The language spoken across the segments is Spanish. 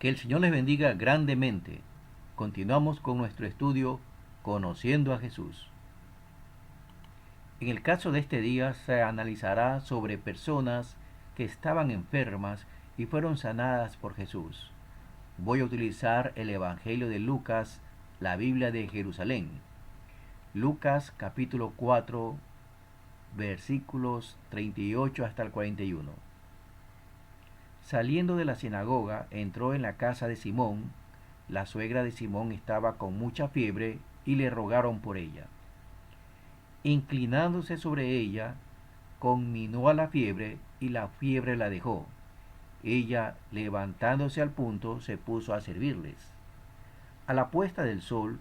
Que el Señor les bendiga grandemente. Continuamos con nuestro estudio Conociendo a Jesús. En el caso de este día se analizará sobre personas que estaban enfermas y fueron sanadas por Jesús. Voy a utilizar el Evangelio de Lucas, la Biblia de Jerusalén. Lucas capítulo 4, versículos 38 hasta el 41. Saliendo de la sinagoga, entró en la casa de Simón. La suegra de Simón estaba con mucha fiebre y le rogaron por ella. Inclinándose sobre ella, conminó a la fiebre y la fiebre la dejó. Ella, levantándose al punto, se puso a servirles. A la puesta del sol,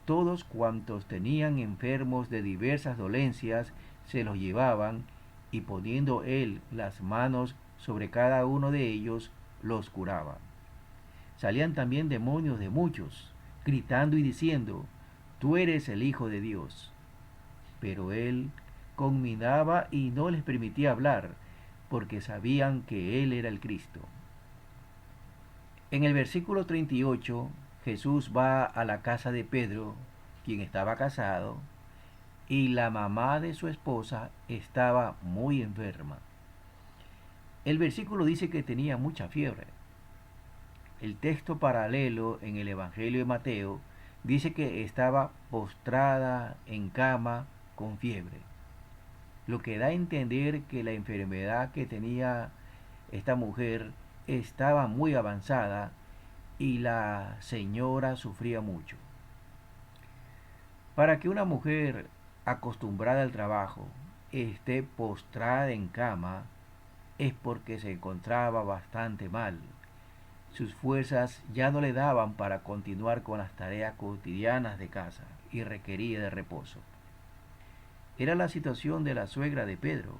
todos cuantos tenían enfermos de diversas dolencias se los llevaban, y poniendo él las manos sobre cada uno de ellos, los curaba. Salían también demonios de muchos, gritando y diciendo: Tú eres el Hijo de Dios. Pero él conminaba y no les permitía hablar, porque sabían que él era el Cristo. En el versículo 38, Jesús va a la casa de Pedro, quien estaba casado, y la mamá de su esposa estaba muy enferma. El versículo dice que tenía mucha fiebre. El texto paralelo en el Evangelio de Mateo dice que estaba postrada en cama con fiebre, lo que da a entender que la enfermedad que tenía esta mujer estaba muy avanzada y la señora sufría mucho. Para que una mujer acostumbrada al trabajo esté postrada en cama es porque se encontraba bastante mal. Sus fuerzas ya no le daban para continuar con las tareas cotidianas de casa y requería de reposo. Era la situación de la suegra de Pedro,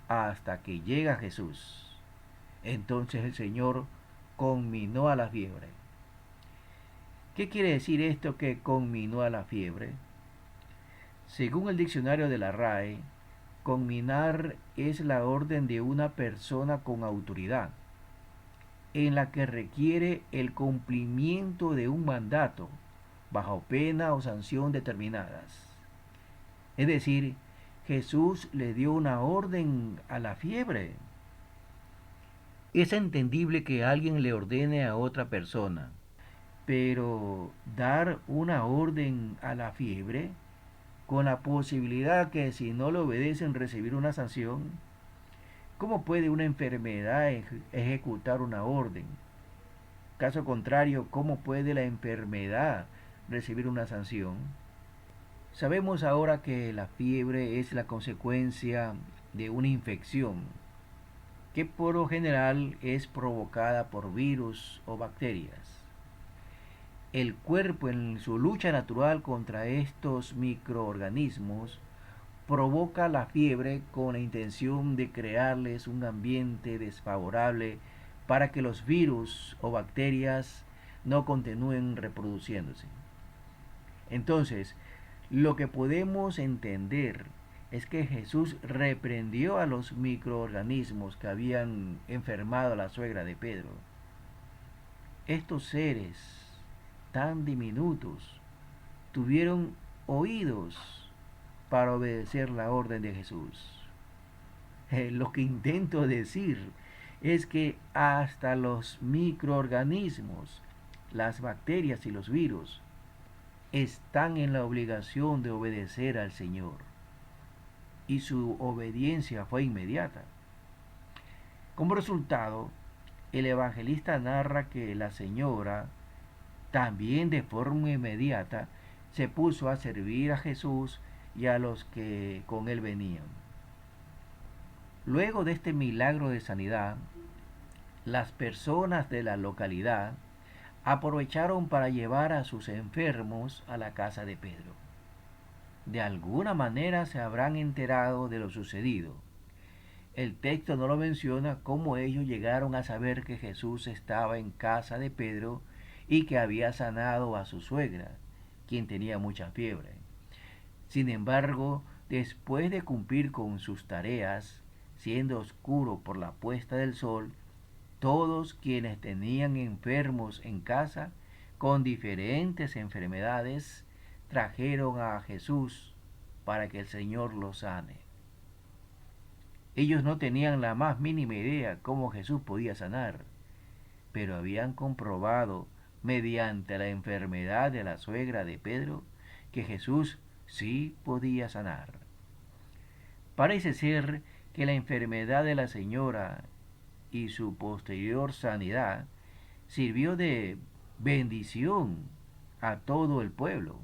hasta que llega Jesús. Entonces el Señor conminó a la fiebre. ¿Qué quiere decir esto que conminó a la fiebre? Según el diccionario de la RAE, conminar es la orden de una persona con autoridad, en la que requiere el cumplimiento de un mandato, bajo pena o sanción determinadas. Es decir, Jesús le dio una orden a la fiebre. Es entendible que alguien le ordene a otra persona, pero dar una orden a la fiebre con la posibilidad que si no le obedecen recibir una sanción. ¿Cómo puede una enfermedad ejecutar una orden? Caso contrario, ¿cómo puede la enfermedad recibir una sanción? Sabemos ahora que la fiebre es la consecuencia de una infección, que por lo general es provocada por virus o bacterias. El cuerpo, en su lucha natural contra estos microorganismos, provoca la fiebre con la intención de crearles un ambiente desfavorable para que los virus o bacterias no continúen reproduciéndose. Entonces, lo que podemos entender es que Jesús reprendió a los microorganismos que habían enfermado a la suegra de Pedro. Estos seres tan diminutos tuvieron oídos para obedecer la orden de Jesús. Lo que intento decir es que hasta los microorganismos, las bacterias y los virus, están en la obligación de obedecer al Señor. Y su obediencia fue inmediata. Como resultado, el evangelista narra que la señora, también de forma inmediata, se puso a servir a Jesús y a los que con él venían. Luego de este milagro de sanidad, las personas de la localidad aprovecharon para llevar a sus enfermos a la casa de Pedro. De alguna manera se habrán enterado de lo sucedido. El texto no lo menciona cómo ellos llegaron a saber que Jesús estaba en casa de Pedro y que había sanado a su suegra, quien tenía mucha fiebre. Sin embargo, después de cumplir con sus tareas, siendo oscuro por la puesta del sol, Todos quienes tenían enfermos en casa con diferentes enfermedades trajeron a Jesús para que el Señor los sane. Ellos no tenían la más mínima idea cómo Jesús podía sanar, pero habían comprobado mediante la enfermedad de la suegra de Pedro que Jesús sí podía sanar. Parece ser que la enfermedad de la señora y su posterior sanidad sirvió de bendición a todo el pueblo,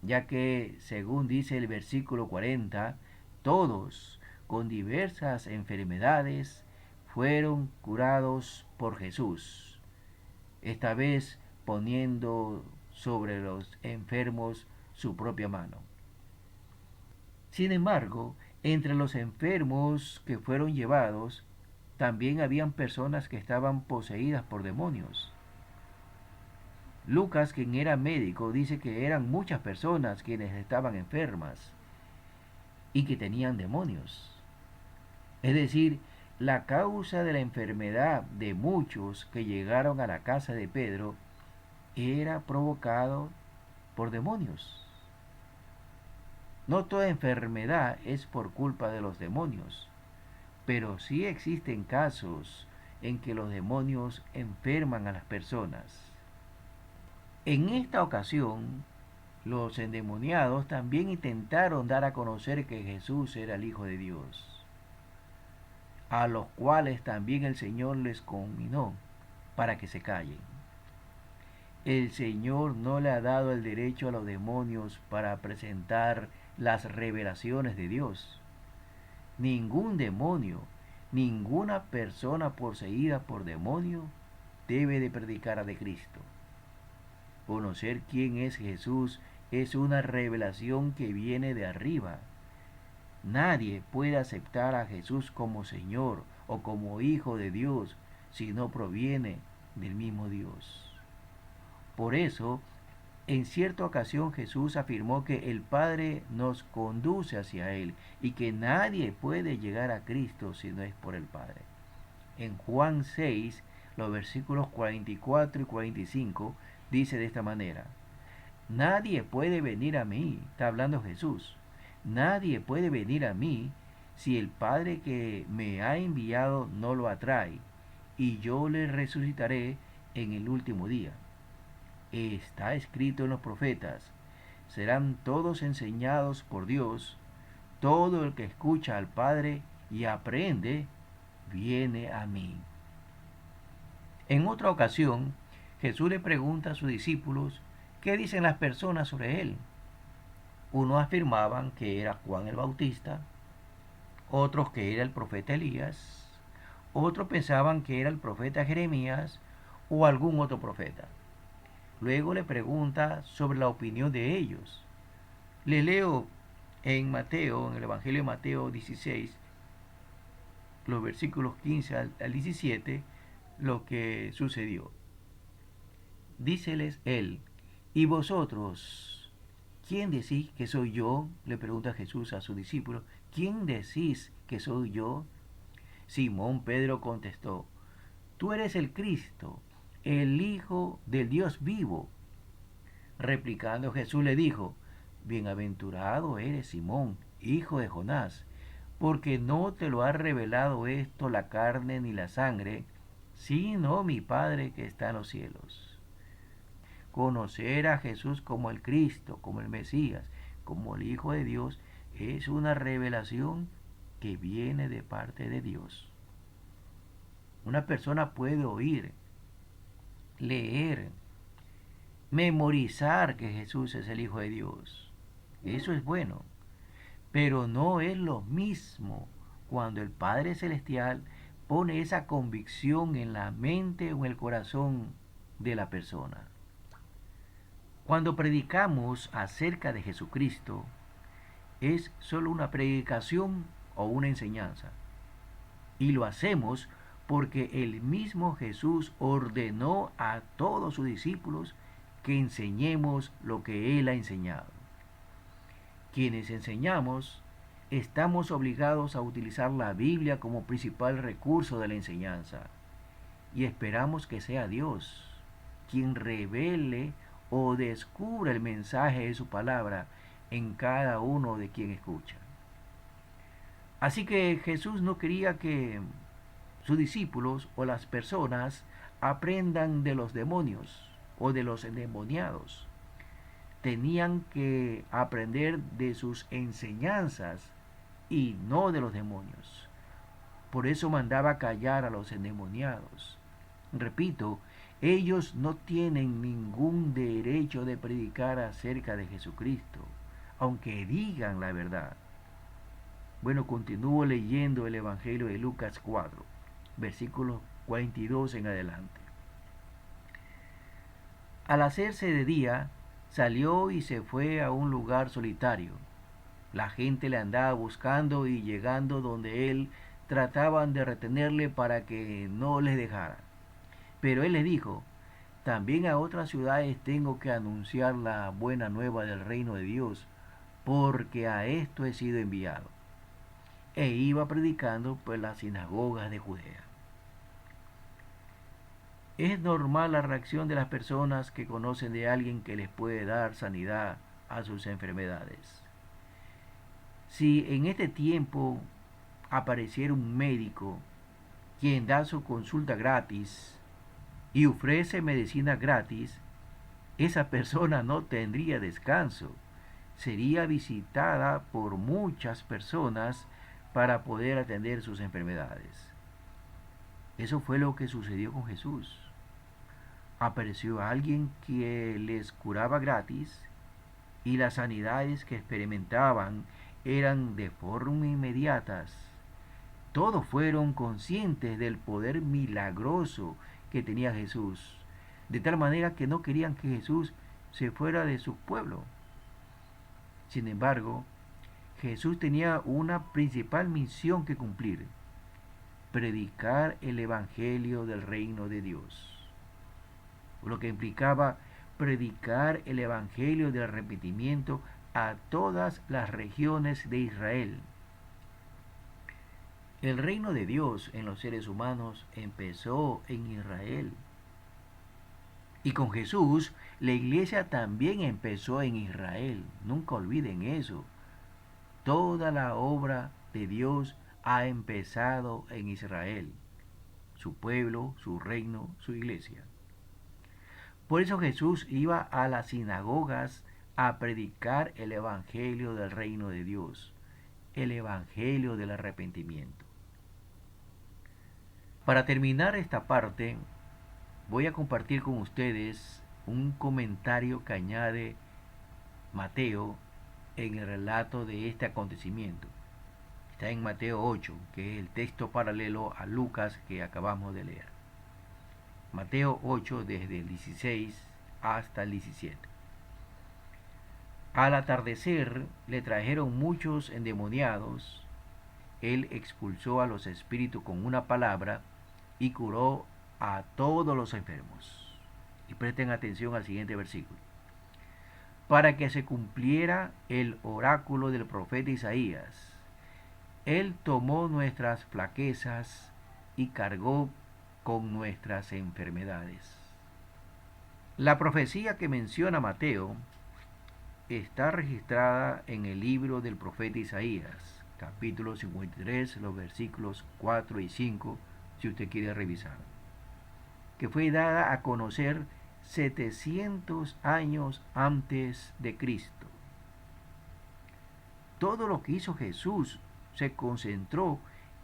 ya que, según dice el versículo 40, todos con diversas enfermedades fueron curados por Jesús, esta vez poniendo sobre los enfermos su propia mano. Sin embargo, entre los enfermos que fueron llevados, también habían personas que estaban poseídas por demonios. Lucas, quien era médico, dice que eran muchas personas quienes estaban enfermas y que tenían demonios. Es decir, la causa de la enfermedad de muchos que llegaron a la casa de Pedro era provocado por demonios. No toda enfermedad es por culpa de los demonios, pero sí existen casos en que los demonios enferman a las personas. En esta ocasión, los endemoniados también intentaron dar a conocer que Jesús era el Hijo de Dios, a los cuales también el Señor les conminó para que se callen. El Señor no le ha dado el derecho a los demonios para presentar las revelaciones de Dios. Ningún demonio, ninguna persona poseída por demonio debe de predicar a de Cristo. Conocer quién es Jesús es una revelación que viene de arriba. Nadie puede aceptar a Jesús como Señor o como Hijo de Dios si no proviene del mismo Dios. Por eso, en cierta ocasión Jesús afirmó que el Padre nos conduce hacia Él y que nadie puede llegar a Cristo si no es por el Padre. En Juan 6, los versículos 44 y 45, dice de esta manera: nadie puede venir a mí, está hablando Jesús, nadie puede venir a mí si el Padre que me ha enviado no lo atrae, y yo le resucitaré en el último día. Está escrito en los profetas: serán todos enseñados por Dios. Todo el que escucha al Padre y aprende, viene a mí. En otra ocasión, Jesús le pregunta a sus discípulos qué dicen las personas sobre él. Unos afirmaban que era Juan el Bautista, otros que era el profeta Elías, otros pensaban que era el profeta Jeremías o algún otro profeta. Luego le pregunta sobre la opinión de ellos. Le leo en Mateo, en el Evangelio de Mateo 16, los versículos 15 al 17, lo que sucedió. Díceles él: ¿y vosotros, quién decís que soy yo? Le pregunta Jesús a sus discípulos. ¿Quién decís que soy yo? Simón Pedro contestó: tú eres el Cristo, el Hijo del Dios vivo. Replicando Jesús le dijo: bienaventurado eres, Simón, hijo de Jonás, porque no te lo ha revelado esto la carne ni la sangre, sino mi Padre que está en los cielos. Conocer a Jesús como el Cristo, como el Mesías, como el Hijo de Dios, es una revelación que viene de parte de Dios. Una persona puede oír, leer, memorizar que Jesús es el Hijo de Dios. Eso es bueno. Pero no es lo mismo cuando el Padre Celestial pone esa convicción en la mente o en el corazón de la persona. Cuando predicamos acerca de Jesucristo, es solo una predicación o una enseñanza. Y lo hacemos porque el mismo Jesús ordenó a todos sus discípulos que enseñemos lo que Él ha enseñado. Quienes enseñamos, estamos obligados a utilizar la Biblia como principal recurso de la enseñanza. y esperamos que sea Dios quien revele o descubra el mensaje de su palabra en cada uno de quien escucha. Así que Jesús no quería que sus discípulos o las personas aprendan de los demonios o de los endemoniados. Tenían que aprender de sus enseñanzas y no de los demonios. Por eso mandaba callar a los endemoniados. Repito, ellos no tienen ningún derecho de predicar acerca de Jesucristo, aunque digan la verdad. Bueno, continúo leyendo el Evangelio de Lucas 4, versículos 42 en adelante. Al hacerse de día, salió y se fue a un lugar solitario. La gente le andaba buscando y llegando donde él trataban de retenerle para que no les dejara. Pero él les dijo, también a otras ciudades tengo que anunciar la buena nueva del reino de Dios, porque a esto he sido enviado. E iba predicando por las sinagogas de Judea. Es normal la reacción de las personas que conocen de alguien que les puede dar sanidad a sus enfermedades. Si en este tiempo apareciera un médico quien da su consulta gratis y ofrece medicina gratis, esa persona no tendría descanso. Sería visitada por muchas personas para poder atender sus enfermedades. Eso fue lo que sucedió con Jesús. Apareció alguien que les curaba gratis y las sanidades que experimentaban eran de forma inmediatas. Todos fueron conscientes del poder milagroso que tenía Jesús, de tal manera que no querían que Jesús se fuera de su pueblo. Sin embargo, Jesús tenía una principal misión que cumplir: predicar el Evangelio del reino de Dios, lo que implicaba predicar el Evangelio del arrepentimiento a todas las regiones de Israel. El reino de Dios en los seres humanos empezó en Israel. Y con Jesús, la iglesia también empezó en Israel. Nunca olviden eso. Toda la obra de Dios ha empezado en Israel, su pueblo, su reino, su iglesia. Por eso Jesús iba a las sinagogas a predicar el Evangelio del reino de Dios, el Evangelio del arrepentimiento. Para terminar esta parte, voy a compartir con ustedes un comentario que añade Mateo en el relato de este acontecimiento. Está en Mateo 8, que es el texto paralelo a Lucas que acabamos de leer. Mateo 8 desde el 16 hasta el 17. Al atardecer le trajeron muchos endemoniados. Él expulsó a los espíritus con una palabra y curó a todos los enfermos. Y presten atención al siguiente versículo. Para que se cumpliera el oráculo del profeta Isaías. Él tomó nuestras flaquezas y cargó con nuestras enfermedades. La profecía que menciona Mateo está registrada en el libro del profeta Isaías, capítulo 53, los versículos 4 y 5, si usted quiere revisar, que fue dada a conocer 700 años antes de Cristo. Todo lo que hizo Jesús se concentró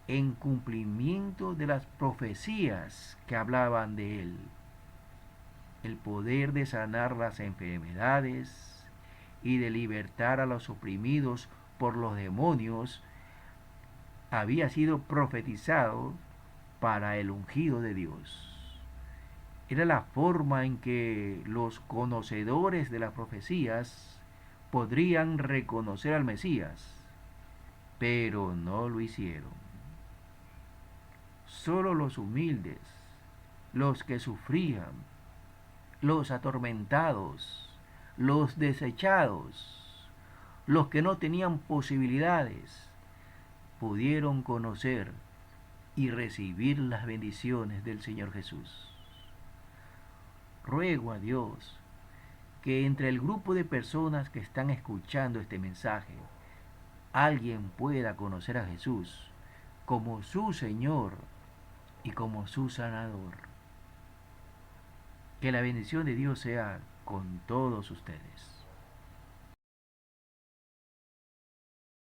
en cumplimiento de las profecías que hablaban de él. El poder de sanar las enfermedades y de libertar a los oprimidos por los demonios había sido profetizado para el ungido de Dios. Era la forma en que los conocedores de las profecías podrían reconocer al Mesías, pero no lo hicieron. Solo los humildes, los que sufrían, los atormentados, los desechados, los que no tenían posibilidades, pudieron conocer y recibir las bendiciones del Señor Jesús. Ruego a Dios que entre el grupo de personas que están escuchando este mensaje, alguien pueda conocer a Jesús como su Señor y como su sanador. Que la bendición de Dios sea con todos ustedes.